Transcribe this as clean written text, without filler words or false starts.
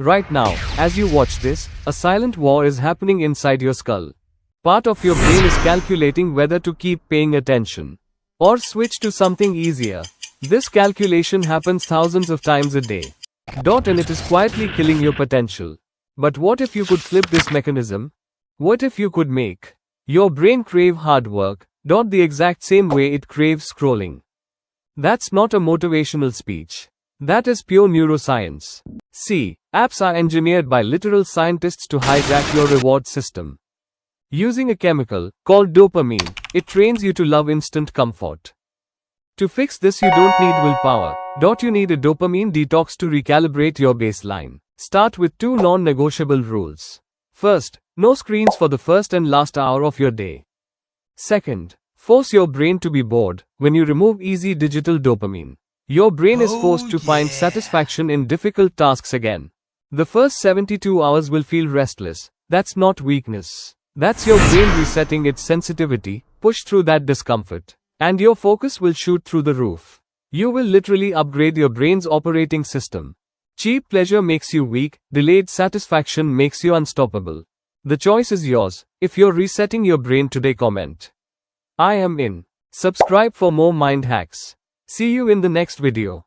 Right now, as you watch this, a silent war is happening inside your skull. Part of your brain is calculating whether to keep paying attention or switch to something easier. This calculation happens thousands of times a day. And it is quietly killing your potential. But what if you could flip this mechanism? What if you could make your brain crave hard work, the exact same way it craves scrolling? That's not a motivational speech. That is pure neuroscience. See, apps are engineered by literal scientists to hijack your reward system. Using a chemical called dopamine, it trains you to love instant comfort. To fix this, you don't need willpower. You need a dopamine detox to recalibrate your baseline. Start with 2 non-negotiable rules. First, no screens for the first and last hour of your day. Second, force your brain to be bored. When you remove easy digital dopamine, your brain is forced to find satisfaction in difficult tasks again. The first 72 hours will feel restless. That's not weakness. That's your brain resetting its sensitivity. Push through that discomfort, and your focus will shoot through the roof. You will literally upgrade your brain's operating system. Cheap pleasure makes you weak, delayed satisfaction makes you unstoppable. The choice is yours. If you're resetting your brain today, comment, "I am in." Subscribe for more mind hacks. See you in the next video.